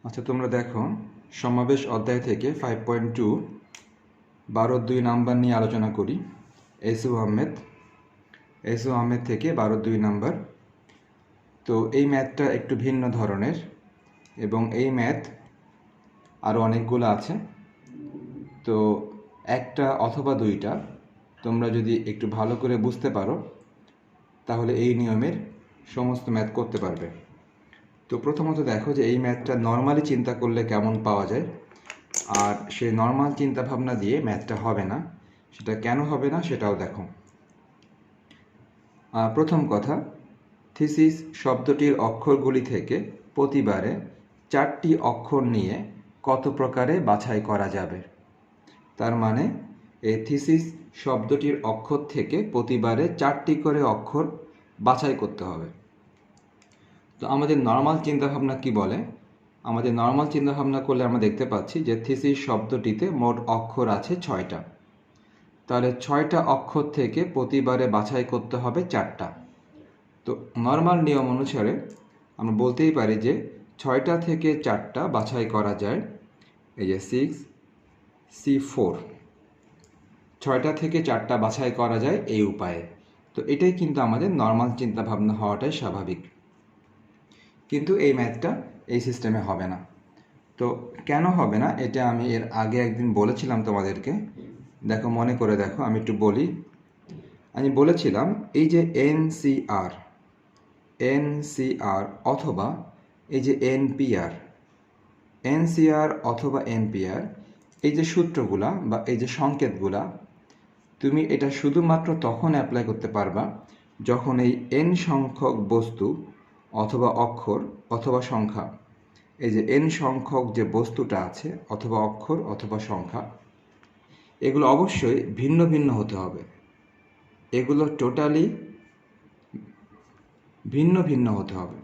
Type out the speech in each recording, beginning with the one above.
আচ্ছা, তোমরা দেখো সমাবেশ অধ্যায় থেকে 5.2 12-2 নাম্বার নিয়ে আলোচনা করি। এসু আহমেদ থেকে 12-2 নাম্বার। তো এই ম্যাথটা একটু ভিন্ন ধরনের এবং এই ম্যাথ আরও অনেকগুলো আছে। তো একটা অথবা দুইটা তোমরা যদি একটু ভালো করে বুঝতে পারো তাহলে এই নিয়মের সমস্ত ম্যাথ করতে পারবে। তো প্রথমত দেখো যে এই ম্যাথটা নর্মালি চিন্তা করলে কেমন পাওয়া যায়, আর সেই নর্মাল চিন্তা ভাবনা দিয়ে ম্যাথটা হবে না। সেটা কেন হবে না সেটাও দেখো। প্রথম কথা, থিসিস শব্দটির অক্ষরগুলি থেকে প্রতিবারে 4টি অক্ষর নিয়ে কত প্রকারে বাছাই করা যাবে। তার মানে এই থিসিস শব্দটির অক্ষর থেকে প্রতিবারে 4টি করে অক্ষর বাছাই করতে হবে। তো আমাদের নর্মাল চিন্তাভাবনা কি বলে? আমাদের নর্মাল চিন্তাভাবনা করলে আমরা দেখতে পাচ্ছি যে থিসিস শব্দটিতে মোট অক্ষর আছে 6টা। তাহলে 6টা অক্ষর থেকে প্রতিবারে বাছাই করতে হবে 4টা। তো নর্মাল নিয়ম অনুসারে আমরা বলতেই পারি যে 6টা থেকে 4টা বাছাই করা যায়। এই যে 6C4, 6টা থেকে 4টা বাছাই করা যায় এই উপায়ে। তো এটাই কিন্তু আমাদের নর্মাল চিন্তাভাবনা হওয়াটাই স্বাভাবিক। কিন্তু এই ম্যাথটা এই সিস্টেমে হবে না। তো কেন হবে না এটা আমি এর আগে একদিন বলেছিলাম তোমাদেরকে। দেখো, মনে করে দেখো, আমি একটু বলি। আমি বলেছিলাম এই যে এনসিআর অথবা এই যে এনসিআর অথবা এনপিআর, এই যে সূত্রগুলা বা এই যে সংকেতগুলা, তুমি এটা শুধুমাত্র তখন অ্যাপ্লাই করতে পারবা যখন এই এন সংখ্যক বস্তু অথবা অক্ষর অথবা সংখ্যা, এই যে এন সংখ্যক যে বস্তুটা আছে অথবা অক্ষর অথবা সংখ্যা, এগুলো অবশ্যই ভিন্ন ভিন্ন হতে হবে। এগুলো টোটালি ভিন্ন ভিন্ন হতে হবে।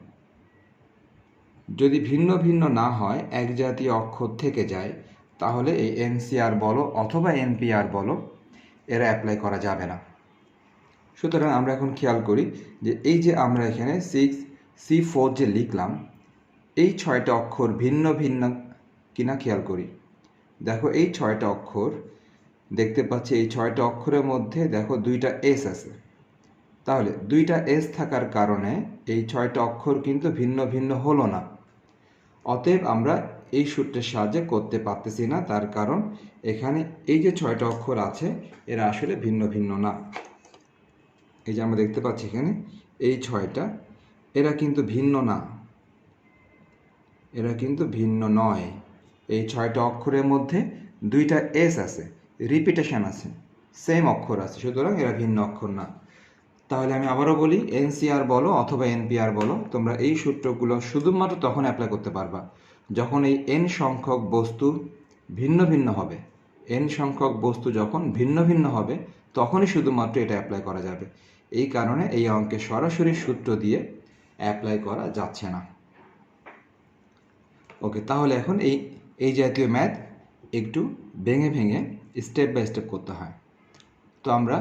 যদি ভিন্ন ভিন্ন না হয়, এক জাতীয় অক্ষর থেকে যায়, তাহলে এই এনসিআর বলো অথবা এনপিআর বলো, এরা অ্যাপ্লাই করা যাবে না। সুতরাং আমরা এখন খেয়াল করি যে এই যে আমরা এখানে 6C4 যে লিখলাম, এই 6টা অক্ষর ভিন্ন ভিন্ন কিনা খেয়াল করি। দেখো, এই 6টা অক্ষর দেখতে পাচ্ছি। এই 6টা অক্ষরের মধ্যে দেখো 2টা এস আছে। তাহলে 2টা এস থাকার কারণে এই 6টা অক্ষর কিন্তু ভিন্ন ভিন্ন হলো না। অতএব আমরা এই সূত্রের সাহায্যে করতে পারতেছি না, তার কারণ এখানে এই যে 6টা অক্ষর আছে এরা আসলে ভিন্ন ভিন্ন না। এই যে আমরা দেখতে পাচ্ছি এখানে এই 6টা, এরা কিন্তু ভিন্ন না, এরা কিন্তু ভিন্ন নয়। এই 6টা অক্ষরের মধ্যে 2টা এস আছে, রিপিটেশন আছে, সেম অক্ষর আছে, সুতরাং এরা ভিন্ন অক্ষর না। তাহলে আমি আবারও বলি, এনসিআর বলো অথবা এনপিআর বলো, তোমরা এই সূত্রগুলো শুধুমাত্র তখন অ্যাপ্লাই করতে পারবা যখন এই এন সংখ্যক বস্তু ভিন্ন ভিন্ন হবে। এন সংখ্যক বস্তু যখন ভিন্ন ভিন্ন হবে তখনই শুধুমাত্র এটা অ্যাপ্লাই করা যাবে। এই কারণে এই অঙ্কে সরাসরি সূত্র দিয়ে অ্যাপ্লাই করা যাচ্ছে না। ওকে, তাহলে এখন এই জাতীয় ম্যাথ একটু ভেঙে ভেঙে স্টেপ বাই স্টেপ করতে হয়। তো আমরা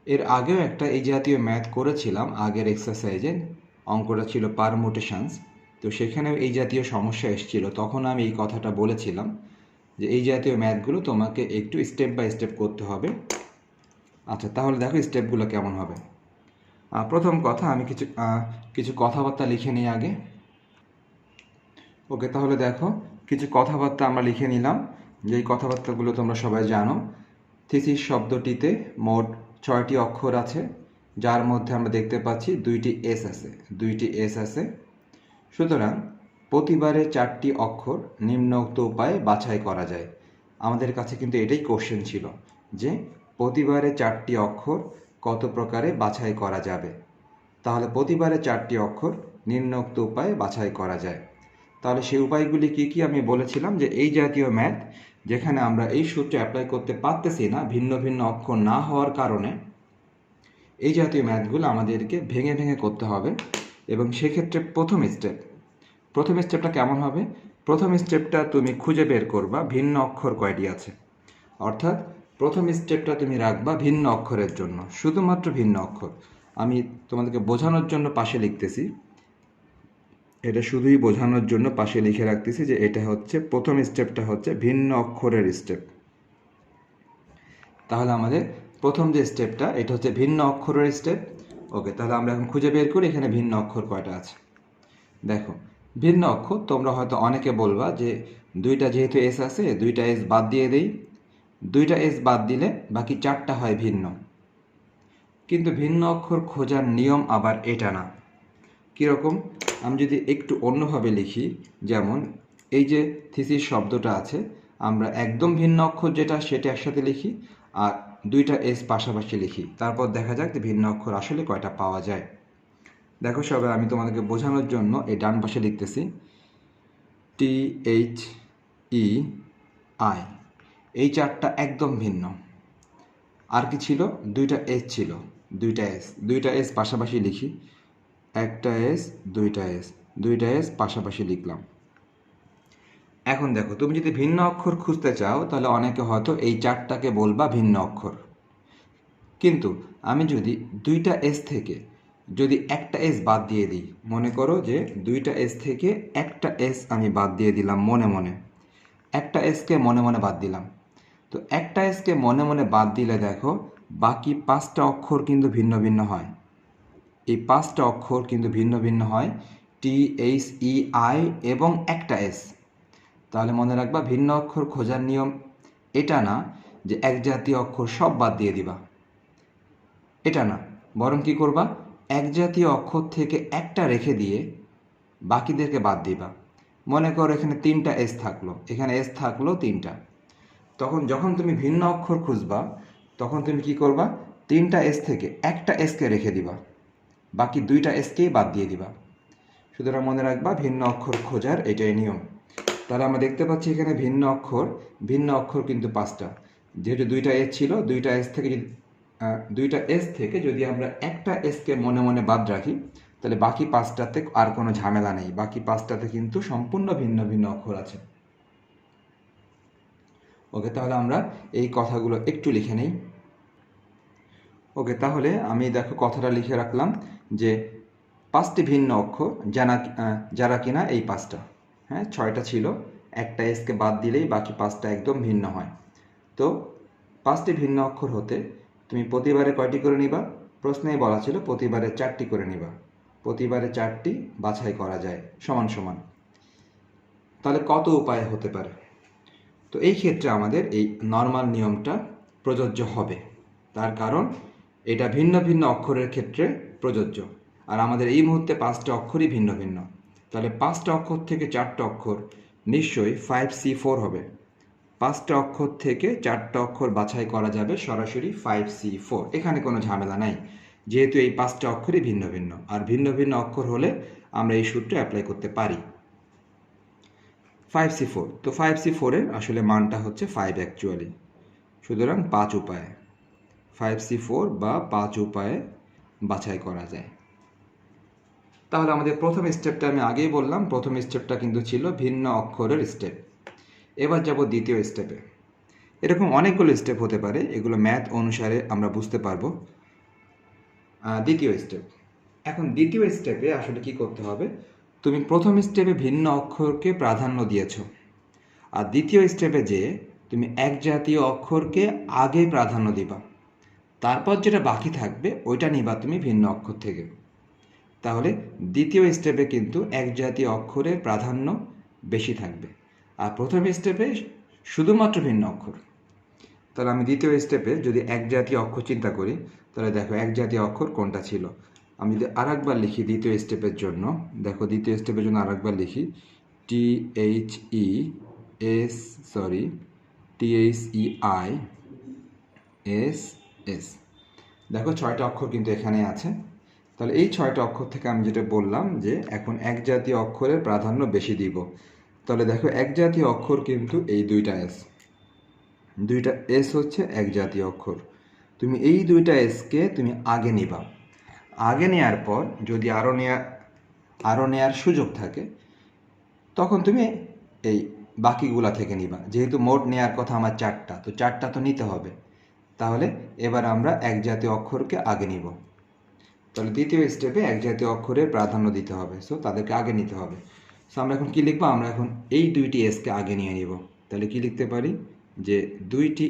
এর আগেও একটা এই জাতীয় ম্যাথ করেছিলাম। আগের এক্সারসাইজে অঙ্কটা ছিল পারমুটেশনস। তো সেখানেও এই জাতীয় সমস্যা এসেছিল। তখন আমি এই কথাটা বলেছিলাম যে এই জাতীয় ম্যাথগুলো তোমাকে একটু স্টেপ বাই স্টেপ করতে হবে। আচ্ছা, তাহলে দেখো স্টেপগুলো কেমন হবে। প্রথম কথা, আমি কিছু কথাবার্তা লিখে নিই আগে। ওকে, তাহলে দেখো কিছু কথাবার্তা আমরা লিখে নিলাম। যেই কথাবার্তাগুলো তোমরা সবাই জানো। থিসিস শব্দটিতে মোট 6টি অক্ষর আছে, যার মধ্যে আমরা দেখতে পাচ্ছি 2টি এস আছে। সুতরাং প্রতিবারে 4টি অক্ষর নিম্নোক্ত উপায়ে বাছাই করা যায়। আমাদের কাছে কিন্তু এটাই কোশ্চেন ছিল যে প্রতিবারে 4টি অক্ষর কত প্রকারে বাছাই করা যাবে। তাহলে প্রতিবারে 4টি অক্ষর নিম্নোক্ত উপায়ে বাছাই করা যায়। তাহলে সেই উপায়গুলি কি কি আমি বলেছিলাম যে এই জাতীয় ম্যাথ যেখানে আমরা এই সূত্র অ্যাপ্লাই করতে পারতেছি না ভিন্ন ভিন্ন অক্ষর না হওয়ার কারণে, এই জাতীয় ম্যাথগুলো আমাদেরকে ভেঙে ভেঙে করতে হবে। এবং সেক্ষেত্রে প্রথম স্টেপটা কেমন হবে? প্রথম স্টেপটা তুমি খুঁজে বের করবা ভিন্ন অক্ষর কয়টি আছে। অর্থাৎ প্রথম স্টেপটা তুমি রাখবা ভিন্ন অক্ষরের জন্য, শুধুমাত্র ভিন্ন অক্ষর। আমি তোমাদেরকে বোঝানোর জন্য পাশে লিখতেছি। এটা শুধুই বোঝানোর জন্য পাশে লিখে রাখতেছি যে এটা হচ্ছে প্রথম স্টেপটা হচ্ছে ভিন্ন অক্ষরের স্টেপ। তাহলে আমাদের প্রথম যে স্টেপটা এটা হচ্ছে ভিন্ন অক্ষরের স্টেপ। ওকে, তাহলে আমরা এখন খুঁজে বের করি এখানে ভিন্ন অক্ষর কয়টা আছে। দেখো, ভিন্ন অক্ষর তোমরা হয়তো অনেকে বলবা যে দুইটা যেহেতু এস আছে দুইটা এস বাদ দিয়ে দেই, দুইটা এস বাদ দিলে বাকি চারটা হয় ভিন্ন। কিন্তু ভিন্ন অক্ষর খোঁজার নিয়ম আবার এটা না। কীরকম? আমি যদি একটু অন্যভাবে লিখি, যেমন এই যে থিসিস শব্দটা আছে, আমরা একদম ভিন্ন অক্ষর যেটা সেটা একসাথে লিখি আর দুইটা এস পাশাপাশি লিখি, তারপর দেখা যাক যে ভিন্ন অক্ষর আসলে কয়টা পাওয়া যায়। দেখো সবাই, আমি তোমাদেরকে বোঝানোর জন্য এই ডান পাশে লিখতেছি THEI, এই চারটা একদম ভিন্ন। আর কি ছিল? দুইটা এস ছিল, দুইটা এস পাশাপাশি লিখি, একটা এস, দুইটা এস পাশাপাশি লিখলাম। এখন দেখো, তুমি যদি ভিন্ন অক্ষর খুঁজতে চাও তাহলে অনেকে হয়তো এই চারটাকে বলবা ভিন্ন অক্ষর। কিন্তু আমি যদি দুইটা এস থেকে যদি একটা এস বাদ দিয়ে দিই, মনে করো যে দুইটা এস থেকে একটা এস আমি বাদ দিয়ে দিলাম মনে মনে, একটা এসকে মনে মনে বাদ দিলাম, তো একটা এসকে মনে মনে বাদ দিলে দেখো বাকি পাঁচটা অক্ষর কিন্তু ভিন্ন ভিন্ন হয়। এই পাঁচটা অক্ষর কিন্তু ভিন্ন ভিন্ন হয়, THEI এবং একটা এস। তাহলে মনে রাখবা, ভিন্ন অক্ষর খোঁজার নিয়ম এটা না যে এক জাতীয় অক্ষর সব বাদ দিয়ে দিবা, এটা না, বরং কি করবা, এক জাতীয় অক্ষর থেকে একটা রেখে দিয়ে বাকিদেরকে বাদ দিবা। মনে করো এখানে তিনটা এস থাকলো, এখানে এস থাকলো তিনটা, তখন যখন তুমি ভিন্ন অক্ষর খুঁজবা তখন তুমি কি করবা, তিনটা এস থেকে একটা এসকে রেখে দিবা, বাকি দুইটা এসকেই বাদ দিয়ে দিবা। সুতরাং মনে রাখবা, ভিন্ন অক্ষর খোঁজার এটাই নিয়ম। তাহলে আমরা দেখতে পাচ্ছি এখানে ভিন্ন অক্ষর কিন্তু পাঁচটা। যেহেতু দুইটা এস ছিল, দুইটা এস থেকে যদি আমরা একটা এসকে মনে মনে বাদ রাখি তাহলে বাকি পাঁচটাতে আর কোনো ঝামেলা নেই, বাকি পাঁচটাতে কিন্তু সম্পূর্ণ ভিন্ন ভিন্ন অক্ষর আছে। ওকে, তাহলে আমরা এই কথাগুলো একটু লিখে নেই। ওকে, তাহলে আমি দেখো কথাটা লিখে রাখলাম যে পাঁচটি ভিন্ন অক্ষর যারা কিনা এই পাঁচটা, হ্যাঁ ছয়টা ছিল, একটা এসকে বাদ দিলেই বাকি পাঁচটা একদম ভিন্ন হয়। তো পাঁচটি ভিন্ন অক্ষর হতে তুমি প্রতিবারে কয়টি করে নিবা? প্রশ্নেই বলা ছিল প্রতিবারে চারটি করে নিবা, প্রতিবারে চারটি বাছাই করা যায় সমান সমান। তাহলে কত উপায় হতে পারে? তো এই ক্ষেত্রে আমাদের এই নর্মাল নিয়মটা প্রযোজ্য হবে, তার কারণ এটা ভিন্ন ভিন্ন অক্ষরের ক্ষেত্রে প্রযোজ্য, আর আমাদের এই মুহূর্তে পাঁচটা অক্ষরই ভিন্ন ভিন্ন। তাহলে পাঁচটা অক্ষর থেকে চারটা অক্ষর নিশ্চয়ই 5C4 হবে। পাঁচটা অক্ষর থেকে চারটা অক্ষর বাছাই করা যাবে সরাসরি 5C4, এখানে কোনো ঝামেলা নাই, যেহেতু এই পাঁচটা অক্ষরই ভিন্ন ভিন্ন, আর ভিন্ন ভিন্ন অক্ষর হলে আমরা এই সূত্র অ্যাপ্লাই করতে পারি। 5C4, তো 5C4-এর আসলে মানটা হচ্ছে 5 অ্যাকচুয়ালি, সুতরাং 5 উপায়ে 5C4 বা 5 উপায়ে বাছাই করা যায়। তাহলে আমাদের প্রথম স্টেপটা আমি আগেই বললাম, প্রথম স্টেপটা কিন্তু ছিল ভিন্ন অক্ষরের স্টেপ। এবার যাব দ্বিতীয় স্টেপে। এরকম অনেকগুলো স্টেপ হতে পারে, এগুলো ম্যাথ অনুসারে আমরা বুঝতে পারবো। দ্বিতীয় স্টেপ, এখন দ্বিতীয় স্টেপে আসলে কি করতে হবে, তুমি প্রথম স্টেপে ভিন্ন অক্ষরকে প্রাধান্য দিয়েছো, আর দ্বিতীয় স্টেপে যে তুমি এক জাতীয় অক্ষরকে আগে প্রাধান্য দিবা, তারপর যেটা বাকি থাকবে ওইটা নিবা তুমি ভিন্ন অক্ষর থেকে। তাহলে দ্বিতীয় স্টেপে কিন্তু এক জাতীয় অক্ষরের প্রাধান্য বেশি থাকবে, আর প্রথম স্টেপে শুধুমাত্র ভিন্ন অক্ষর। তাহলে আমি দ্বিতীয় স্টেপে যদি এক জাতীয় অক্ষর চিন্তা করি, তাহলে দেখো এক জাতীয় অক্ষর কোনটা ছিল। আমি যদি আর একবার লিখি দ্বিতীয় স্টেপের জন্য, দেখো দ্বিতীয় স্টেপের জন্য আর একবার লিখি THEISS। দেখো ছয়টা অক্ষর কিন্তু এখানে আছে। তাহলে এই ছয়টা অক্ষর থেকে আমি যেটা বললাম যে এখন এক জাতীয় অক্ষরের প্রাধান্য বেশি দিব, তাহলে দেখো এক জাতীয় অক্ষর কিন্তু এই দুইটা এস হচ্ছে এক জাতীয় অক্ষর। তুমি এই দুইটা এসকে তুমি আগে নিবা, আগে নেওয়ার পর যদি আরও নেওয়ার সুযোগ থাকে তখন তুমি এই বাকিগুলা থেকে নিবা। যেহেতু মোট নেওয়ার কথা আমার চারটা, তো চারটা তো নিতে হবে। তাহলে এবার আমরা এক জাতীয় অক্ষরকে আগে নিব। তাহলে দ্বিতীয় স্টেপে এক জাতীয় অক্ষরের প্রাধান্য দিতে হবে, সো তাদেরকে আগে নিতে হবে। সো আমরা এখন কী লিখবো, আমরা এখন এই দুইটি এসকে আগে নিয়ে নিব। তাহলে কি লিখতে পারি যে দুইটি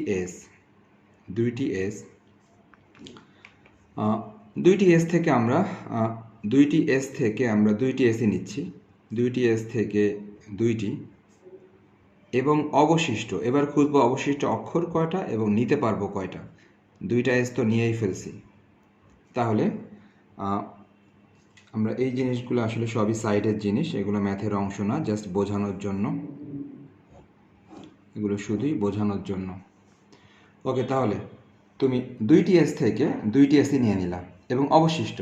এস থেকে আমরা দুইটি এসই নিচ্ছি, দুইটি এস থেকে দুইটি, এবং অবশিষ্ট, এবার খুঁজবো অবশিষ্ট অক্ষর কয়টা এবং নিতে পারবো কয়টা। দুইটা এস তো নিয়েই ফেলছি, তাহলে আমরা এই জিনিসগুলো আসলে সবই সাইডের জিনিস, এগুলো ম্যাথের অংশ না, জাস্ট বোঝানোর জন্য, এগুলো শুধুই বোঝানোর জন্য। ওকে, তাহলে তুমি দুইটি এস থেকে দুইটি এসই নিয়ে নিলাম এবং অবশিষ্ট,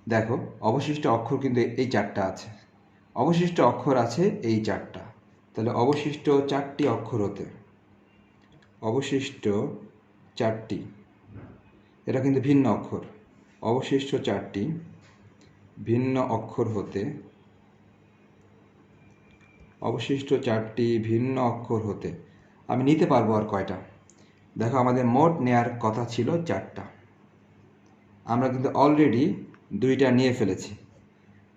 দেখো অবশিষ্ট অক্ষর কিন্তু এই চারটা আছে, অবশিষ্ট অক্ষর আছে এই চারটা। তাহলে অবশিষ্ট চারটি অক্ষর হতে, অবশিষ্ট চারটি, এটা কিন্তু ভিন্ন অক্ষর, অবশিষ্ট চারটি ভিন্ন অক্ষর হতে, অবশিষ্ট চারটি ভিন্ন অক্ষর হতে আমি নিতে পারবো আর কয়টা। দেখো আমাদের মোট নেয়ার কথা ছিল চারটা, আমরা কিন্তু অলরেডি দুইটা নিয়ে ফেলেছি,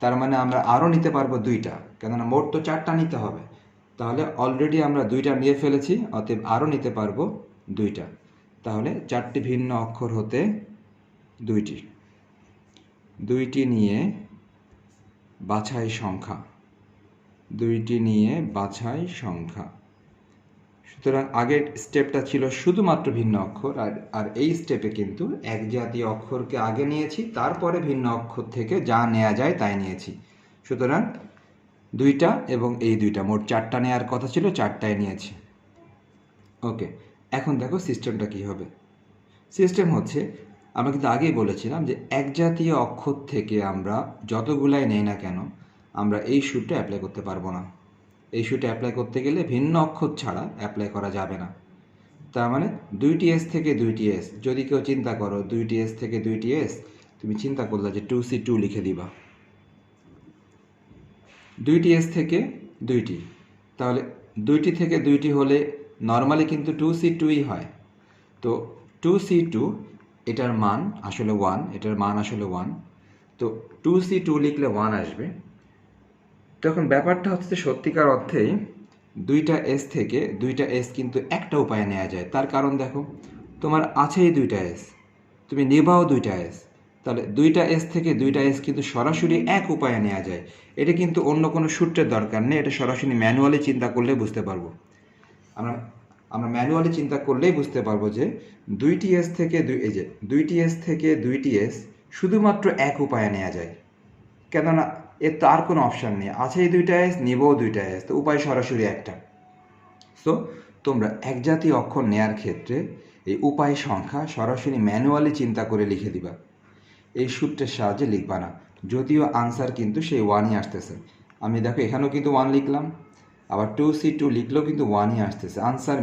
তার মানে আমরা আরও নিতে পারবো দুইটা, কেননা মোট তো চারটা নিতে হবে। তাহলে অলরেডি আমরা দুইটা নিয়ে ফেলেছি, অতএব আরও নিতে পারবো দুইটা। তাহলে চারটি ভিন্ন অক্ষর হতে দুইটি নিয়ে বাছাই সংখ্যা, দুইটি নিয়ে বাছাই সংখ্যা। সুতরাং আগের স্টেপটা ছিল শুধুমাত্র ভিন্ন অক্ষর, আর এই স্টেপে কিন্তু এক জাতীয় অক্ষরকে আগে নিয়েছি, তারপরে ভিন্ন অক্ষর থেকে যা নেওয়া যায় তাই নিয়েছি। সুতরাং দুইটা এবং এই দুইটা, মোট চারটা নেওয়ার কথা ছিল, চারটায় নিয়েছি। ওকে, এখন দেখো সিস্টেমটা কী হবে। সিস্টেম হচ্ছে, আমরা কিন্তু আগেই বলেছিলাম যে এক জাতীয় অক্ষর থেকে আমরা যতগুলাই নেই না কেন, আমরা এই সূত্রটা অ্যাপ্লাই করতে পারবো না। এই সূত্রটা অ্যাপ্লাই করতে গেলে ভিন্ন অক্ষর ছাড়া অ্যাপ্লাই করা যাবে না। তার মানে দুইটি এস থেকে দুইটি এস, যদি কেউ চিন্তা করো দুইটি এস থেকে দুইটি এস, তুমি চিন্তা করলে যে 2C2 লিখে দিবা, দুইটি এস থেকে দুইটি, তাহলে দুইটি থেকে দুইটি হলে নর্মালি কিন্তু 2C2ই হয়। তো 2C2 এটার মান আসলে 1, এটার মান আসলে 1, তো 2C2 লিখলে 1 আসবে। তখন ব্যাপারটা হচ্ছে সত্যিকার অর্থেই দুইটা এস থেকে দুইটা এস কিন্তু একটা উপায়ে নেওয়া যায়। তার কারণ দেখো, তোমার আছেই দুইটা এস, তুমি নেবাও দুইটা এস, তাহলে দুইটা এস থেকে দুইটা এস কিন্তু সরাসরি এক উপায়ে নেওয়া যায়। এটা কিন্তু অন্য কোনো সূত্রের দরকার নেই, এটা সরাসরি ম্যানুয়ালি চিন্তা করলে বুঝতে পারবো। আমরা ম্যানুয়ালি চিন্তা করলেই বুঝতে পারবো যে দুইটি এস থেকে দুইটি এস শুধুমাত্র এক উপায়ে নেওয়া যায়, কেননা এর তো আর কোনো অপশান নেই, আছেই দুইটা এস, নেবও দুইটা এস, তো উপায় সরাসরি একটা। সো তোমরা এক জাতীয় অক্ষর নেয়ার ক্ষেত্রে এই উপায় সংখ্যা সরাসরি ম্যানুয়ালি চিন্তা করে লিখে দিবা, এই সূত্রের সাহায্যে লিখবা না। যদিও আনসার কিন্তু সেই 1ই আসতেছে, আমি দেখো এখানেও কিন্তু 1 লিখলাম, আবার 2C2 লিখলেও কিন্তু 1ই আসতেছে, আনসার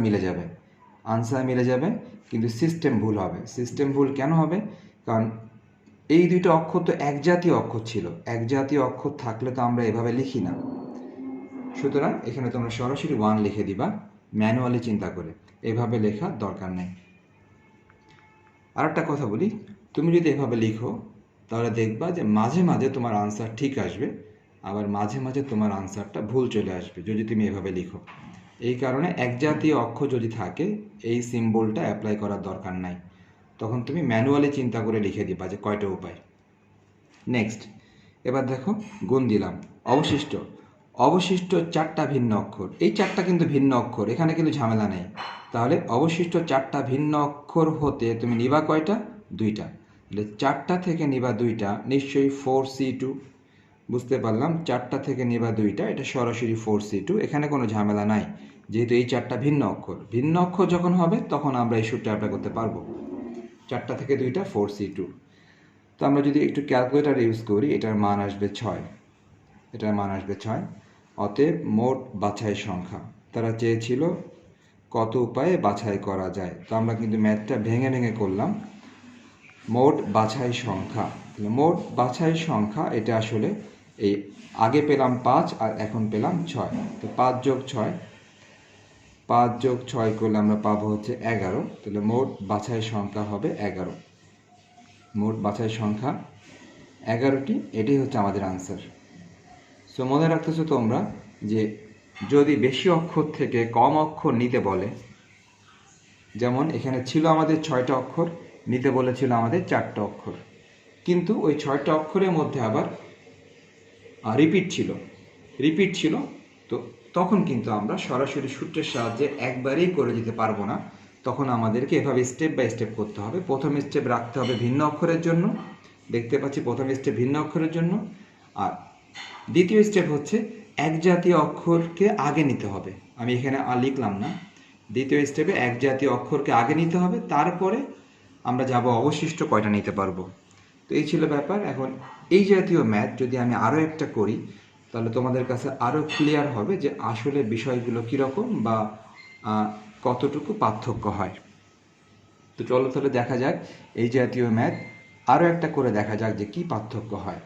মিলে যাবে, কিন্তু সিস্টেম ভুল হবে। সিস্টেম ভুল কেন হবে? কারণ এই দুইটা অক্ষর তো এক জাতীয় অক্ষর ছিল, এক জাতীয় অক্ষর থাকলে তো আমরা এভাবে লিখি না। সুতরাং এখানে তোমরা সরাসরি 1 লিখে দিবা ম্যানুয়ালি চিন্তা করে, এভাবে লেখার দরকার নেই। আর একটা কথা বলি, তুমি যদি এভাবে লিখো তাহলে দেখবা যে মাঝে মাঝে তোমার আনসার ঠিক আসবে, আবার মাঝে মাঝে তোমার আনসারটা ভুল চলে আসবে যদি তুমি এভাবে লিখো। এই কারণে এক জাতীয় অক্ষর যদি থাকে এই সিম্বলটা অ্যাপ্লাই করার দরকার নাই, তখন তুমি ম্যানুয়ালি চিন্তা করে লিখে দিবা যে কয়টা উপায়। নেক্সট, এবার দেখো গুণ দিলাম, অবশিষ্ট চারটা ভিন্ন অক্ষর, এই চারটা কিন্তু ভিন্ন অক্ষর, এখানে কিন্তু ঝামেলা নেই। তাহলে অবশিষ্ট চারটা ভিন্ন অক্ষর হতে তুমি নিবা কয়টা? দুইটা। তাহলে চারটা থেকে নিবা দুইটা, নিশ্চয়ই 4C2, বুঝতে পারলাম, চারটা থেকে নিবা দুইটা, এটা সরাসরি 4C2, এখানে কোনো ঝামেলা নাই, যেহেতু এই চারটা ভিন্ন অক্ষর যখন হবে তখন আমরা এই সূত্রটা অ্যাপ্লাই করতে পারবো। চারটা থেকে দুইটা 4C2। তো আমরা যদি একটু ক্যালকুলেটার ইউজ করি, এটার মান আসবে 6, অতএব মোট বাছাই সংখ্যা, তারা চেয়েছিল কত উপায়ে বাছাই করা যায়, তো আমরা কিন্তু ম্যাথটা ভেঙে ভেঙে করলাম। মোট বাছাই সংখ্যা এটা আসলে এই আগে পেলাম 5 আর এখন পেলাম 6, তো 5 যোগ 6 করলে আমরা পাবো হচ্ছে 11, তাহলে মোট বাছাই সংখ্যা হবে 11। মোট বাছাই সংখ্যা 11টি, এটাই হচ্ছে আমাদের আনসার। সো মনে রাখতেছো তোমরা যে যদি বেশি অক্ষর থেকে কম অক্ষর নিতে বলে, যেমন এখানে ছিল আমাদের 6টা অক্ষর, নিতে বলেছিল আমাদের 4টা অক্ষর, কিন্তু ওই 6টা অক্ষরের মধ্যে আবার রিপিট ছিল, তো তখন কিন্তু আমরা সরাসরি সূত্রের সাহায্যে একবারেই করে দিতে পারবো না। তখন আমাদেরকে এভাবে স্টেপ বাই স্টেপ করতে হবে। প্রথম স্টেপ রাখতে হবে ভিন্ন অক্ষরের জন্য, দেখতে পাচ্ছি প্রথম স্টেপ ভিন্ন অক্ষরের জন্য, আর দ্বিতীয় স্টেপ হচ্ছে এক জাতীয় অক্ষরকে আগে নিতে হবে। আমি এখানে লিখলাম না, দ্বিতীয় স্টেপে এক জাতীয় অক্ষরকে আগে নিতে হবে, তারপরে আমরা যাব অবশিষ্ট কয়টা নিতে পারবো। তো এই ছিল ব্যাপার। এখন এই জাতীয় ম্যাথ যদি আমি আরও একটা করি, তাহলে তোমাদের কাছে আরও ক্লিয়ার হবে যে আসলে বিষয়গুলো কীরকম বা কতটুকু পার্থক্য হয়। তো চলো তাহলে দেখা যাক এই জাতীয় ম্যাথ আরও একটা করে দেখা যাক যে কী পার্থক্য হয়।